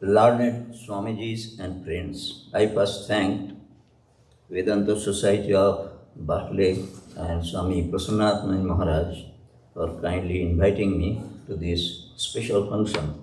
Learned Swamijis and friends, I first thank Vedanta Society of Berkeley and Swami Prasannandaji Maharaj for kindly inviting me to this special function.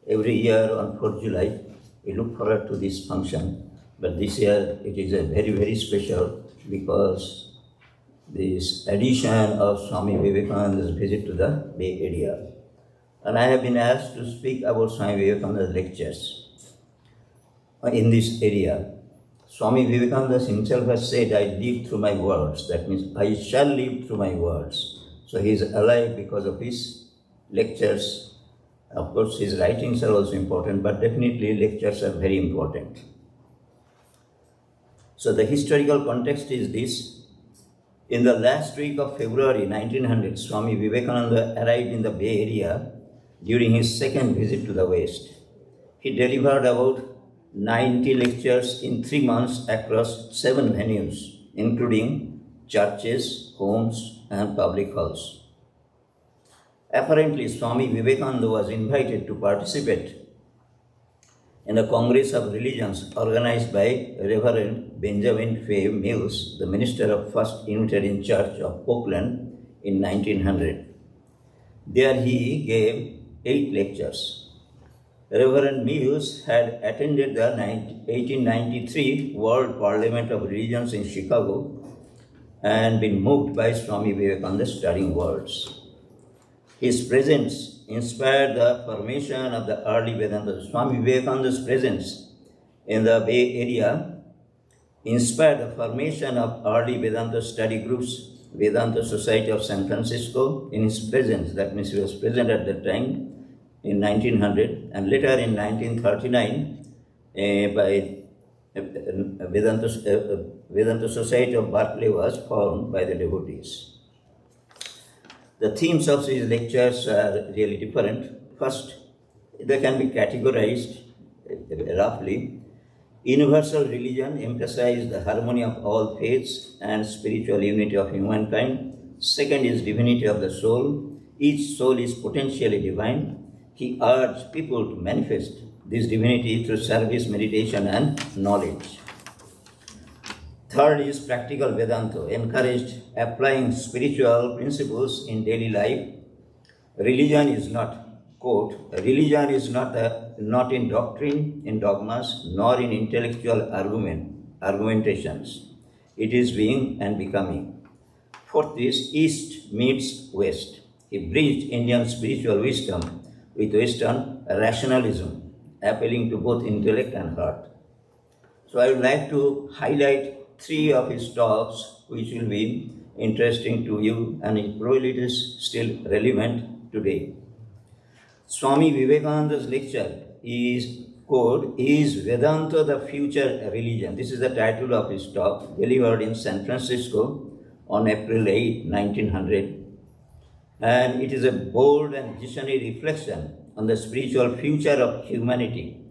Every year on 4th July, we look forward to this function, but this year it is a very, very special because this edition of Swami Vivekananda's visit to the Bay Area. And I have been asked to speak about Swami Vivekananda's lectures in this area. Swami Vivekananda himself has said, I live through my words. That means I shall live through my words. So he is alive because of his lectures. Of course, his writings are also important, but definitely lectures are very important. So the historical context is this. In the last week of February 1900, Swami Vivekananda arrived in the Bay Area during his second visit to the West. He delivered about 90 lectures in 3 months across 7 venues, including churches, homes, and public halls. Apparently, Swami Vivekananda was invited to participate in a Congress of Religions organized by Reverend Benjamin Fay Mills, the minister of First Unitarian Church of Oakland in 1900. There he gave 8 lectures. Reverend Mills had attended the 1893 World Parliament of Religions in Chicago and been moved by Swami Vivekananda's stirring words. His presence inspired the formation of the early Vedanta. Swami Vivekananda's presence in the Bay Area inspired the formation of early Vedanta study groups, Vedanta Society of San Francisco, in his presence. That means he was present at that time in 1900, and later in 1939 by Vedanta Society of Berkeley was formed by the devotees. The themes of these lectures are really different. First, they can be categorized roughly. Universal religion emphasizes the harmony of all faiths and spiritual unity of humankind. Second is divinity of the soul. Each soul is potentially divine. He urged people to manifest this divinity through service, meditation, and knowledge. Third is practical Vedanta, encouraged applying spiritual principles in daily life. Religion is not, quote, religion is not in doctrine, in dogmas, nor in intellectual argumentations. It is being and becoming. Fourth is East meets West. He bridged Indian spiritual wisdom with Western rationalism, appealing to both intellect and heart. So I would like to highlight 3 of his talks, which will be interesting to you, and it probably is still relevant today. Swami Vivekananda's lecture is called, Is Vedanta the Future Religion? This is the title of his talk, delivered in San Francisco on April 8, 1900. And it is a bold and visionary reflection on the spiritual future of humanity.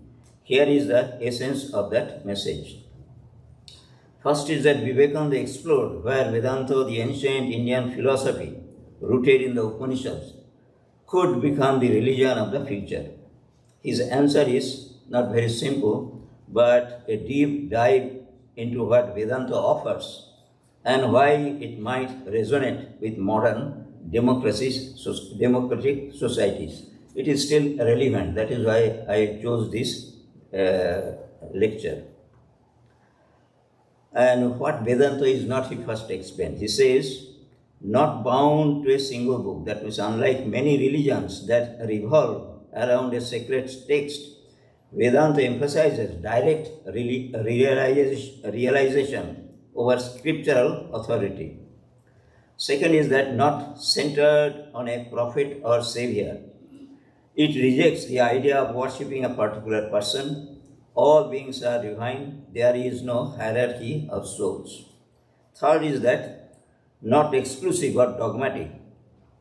Here is the essence of that message. First is that Vivekananda explored where Vedanta, the ancient Indian philosophy rooted in the Upanishads, could become the religion of the future. His answer is not very simple, but a deep dive into what Vedanta offers and why it might resonate with modern democratic societies. It is still relevant. That is why I chose this lecture. And what Vedanta is not, he first explained. He says, not bound to a single book. That means unlike many religions that revolve around a sacred text, Vedanta emphasizes direct realization over scriptural authority. Second is that not centered on a prophet or savior. It rejects the idea of worshipping a particular person. All beings are divine. There is no hierarchy of souls. Third is that not exclusive or dogmatic.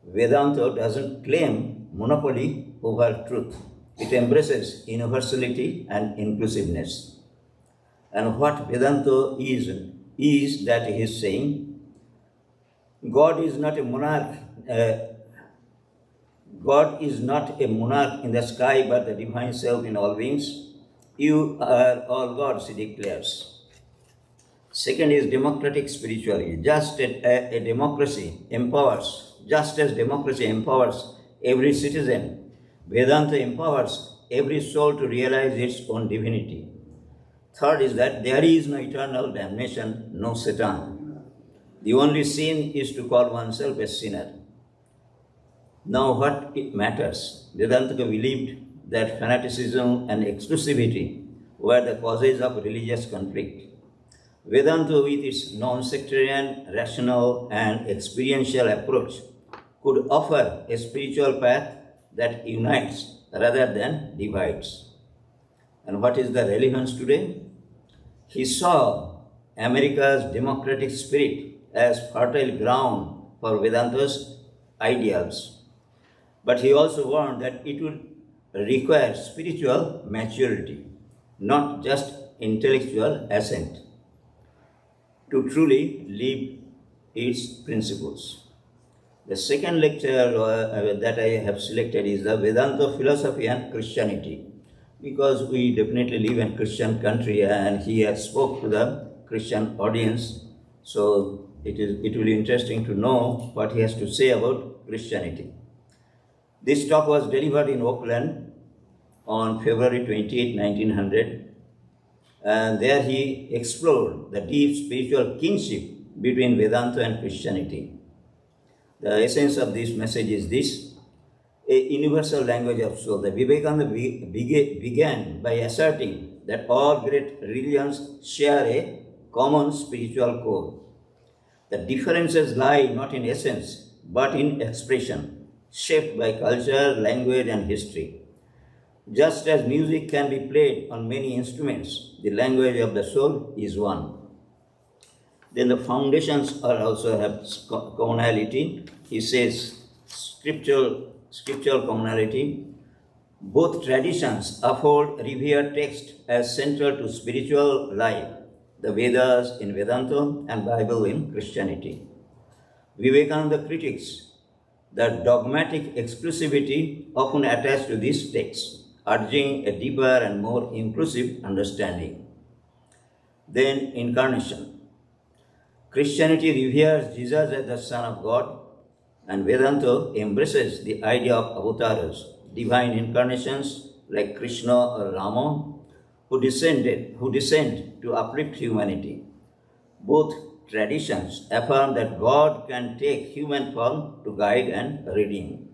Vedanta doesn't claim monopoly over truth. It embraces universality and inclusiveness. And what Vedanta is that he is saying, God is not a monarch. God is not a monarch in the sky but the divine self in all beings. You are all gods, he declares. Second is democratic spirituality. Just as democracy empowers every citizen, Vedanta empowers every soul to realize its own divinity. Third is that there is no eternal damnation, no Satan. The only sin is to call oneself a sinner. Now what it matters? Vedanta believed that fanaticism and exclusivity were the causes of religious conflict. Vedanta, with its non-sectarian, rational and experiential approach, could offer a spiritual path that unites rather than divides. And what is the relevance today? He saw America's democratic spirit as fertile ground for Vedanta's ideals. But he also warned that it would require spiritual maturity, not just intellectual assent, to truly live its principles. The second lecture that I have selected is the Vedanta philosophy and Christianity, because we definitely live in a Christian country and he has spoke to the Christian audience. So it will be interesting to know what he has to say about Christianity. This talk was delivered in Oakland on February 28, 1900. And there he explored the deep spiritual kinship between Vedanta and Christianity. The essence of this message is this: a universal language of soul. The Vivekanda began by asserting that all great religions share a common spiritual core. The differences lie not in essence, but in expression, shaped by culture, language, and history. Just as music can be played on many instruments, the language of the soul is one. Then the foundations are also have commonality. He says scriptural commonality. Both traditions uphold revered text as central to spiritual life, the Vedas in Vedanta and Bible in Christianity. Vivekananda critiques the dogmatic exclusivity often attached to these texts, urging a deeper and more inclusive understanding. Then incarnation. Christianity reveres Jesus as the Son of God, and Vedanta embraces the idea of avatars, divine incarnations like Krishna or Rama, who descend to uplift humanity. Both traditions affirm that God can take human form to guide and redeem.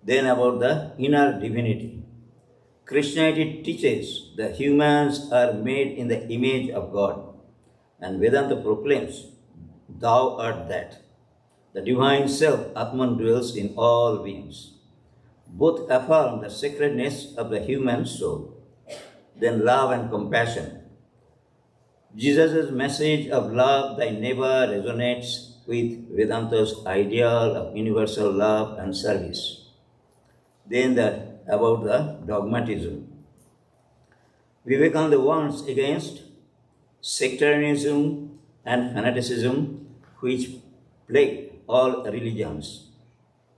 Then about the inner divinity. Christianity teaches that humans are made in the image of God, and Vedanta proclaims, "Thou art that." The divine self, Atman, dwells in all beings. Both affirm the sacredness of the human soul. Then love and compassion. Jesus' message of love thy neighbor resonates with Vedanta's ideal of universal love and service. Then about the dogmatism. Vivekananda warns against sectarianism and fanaticism which plague all religions.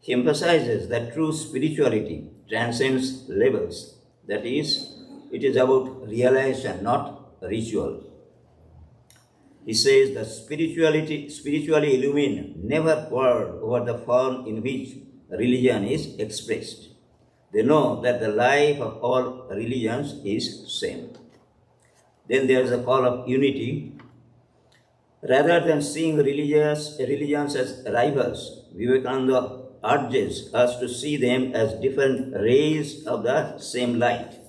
He emphasizes that true spirituality transcends levels. That is, it is about realization, not ritual. He says that spiritually illumined never quarrel over the form in which religion is expressed. They know that the life of all religions is same. Then there is a call of unity. Rather than seeing religions as rivals, Vivekananda urges us to see them as different rays of the same light.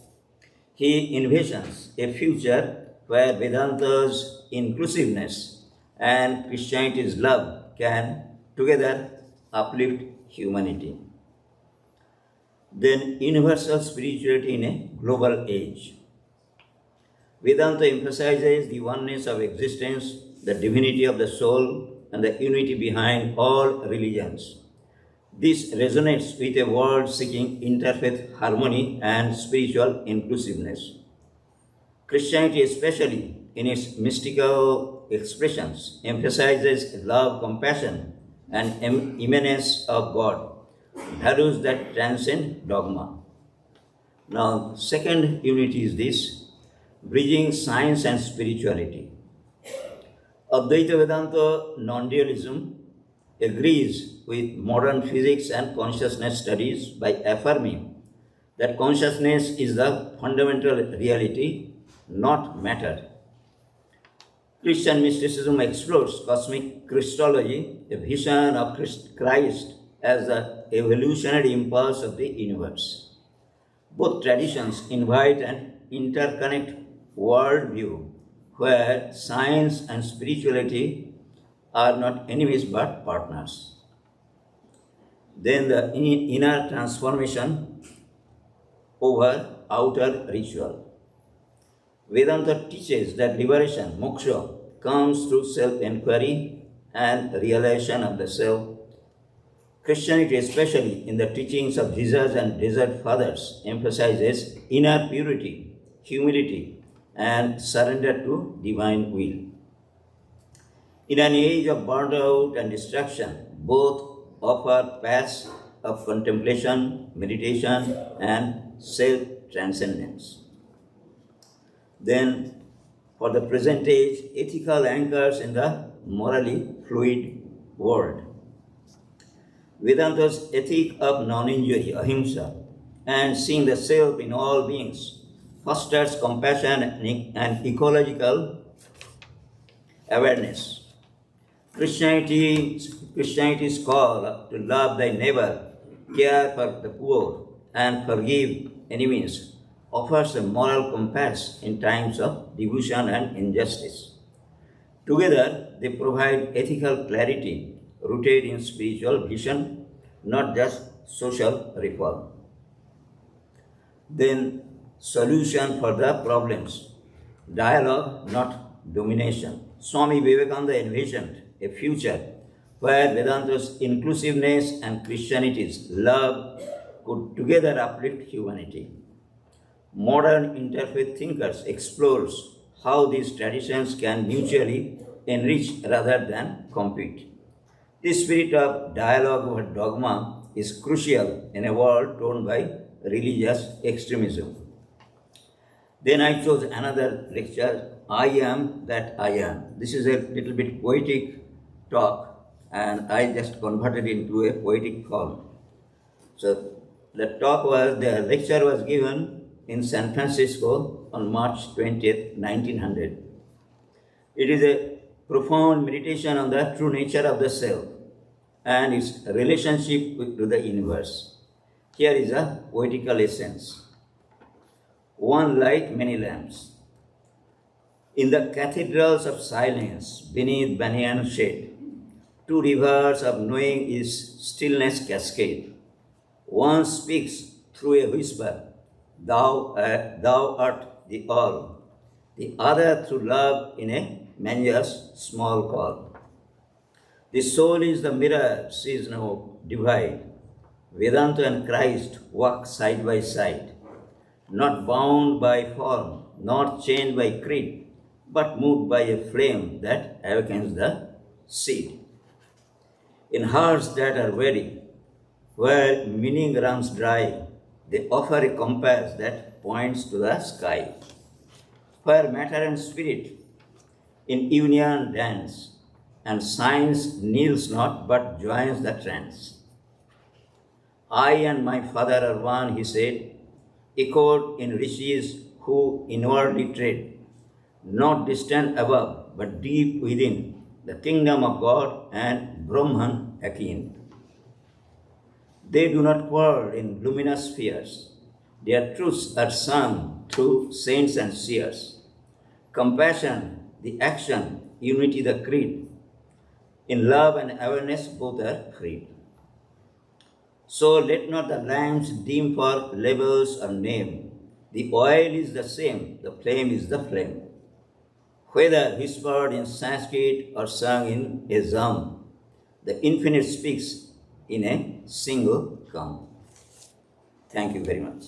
He envisions a future where Vedanta's inclusiveness and Christianity's love can together uplift humanity. Then universal spirituality in a global age. Vedanta emphasizes the oneness of existence, the divinity of the soul, and the unity behind all religions. This resonates with a world seeking interfaith harmony and spiritual inclusiveness. Christianity, especially in its mystical expressions, emphasizes love, compassion, and immanence of God, values that transcend dogma. Now, second unit is this, bridging science and spirituality. Advaita Vedanta non-dualism agrees with modern physics and consciousness studies by affirming that consciousness is the fundamental reality, not matter. Christian mysticism explores cosmic Christology, a vision of Christ as the evolutionary impulse of the universe. Both traditions invite an interconnect worldview where science and spirituality are not enemies but partners. Then the inner transformation over outer ritual. Vedanta teaches that liberation, moksha, comes through self-inquiry and realization of the self. Christianity, especially in the teachings of Jesus and desert fathers, emphasizes inner purity, humility, and surrender to divine will. In an age of burnout and distraction, both offer paths of contemplation, meditation, and self-transcendence. Then, for the present age, ethical anchors in the morally fluid world. Vedanta's ethic of non-injury, ahimsa, and seeing the self in all beings fosters compassion and ecological awareness. Christianity's call to love thy neighbor, care for the poor, and forgive enemies offers a moral compass in times of devotion and injustice. Together, they provide ethical clarity rooted in spiritual vision, not just social reform. Then, solution for the problems. Dialogue, not domination. Swami Vivekanda envisioned a future where Vedanta's inclusiveness and Christianity's love could together uplift humanity. Modern interfaith thinkers explores how these traditions can mutually enrich rather than compete. This spirit of dialogue over dogma is crucial in a world torn by religious extremism. Then I chose another lecture, I Am That I Am. This is a little bit poetic talk, and I just converted it into a poetic form. So the lecture was given in San Francisco on March 20th, 1900. It is a profound meditation on the true nature of the self and its relationship to the universe. Here is a poetical essence. One light, many lamps. In the cathedrals of silence, beneath banyan shade, two rivers of knowing is stillness cascade. One speaks through a whisper, thou art the all. The other through love in a manger's small call. The soul is the mirror, sees no divide. Vedanta and Christ walk side by side, not bound by form, not chained by creed, but moved by a flame that awakens the seed. In hearts that are weary, where meaning runs dry, they offer a compass that points to the sky. Where matter and spirit in union dance, and science kneels not but joins the trance. I and my Father are one, he said, echoed in rishis who inwardly tread, not distant above, but deep within, the kingdom of God and Brahman akin. They do not quarrel in luminous spheres. Their truths are sung through saints and seers. Compassion, the action, unity, the creed. In love and awareness, both are freed. So let not the lamps dim for labels or name. The oil is the same, the flame is the flame. Whether whispered in Sanskrit or sung in a zam, the infinite speaks in a single calm. Thank you very much.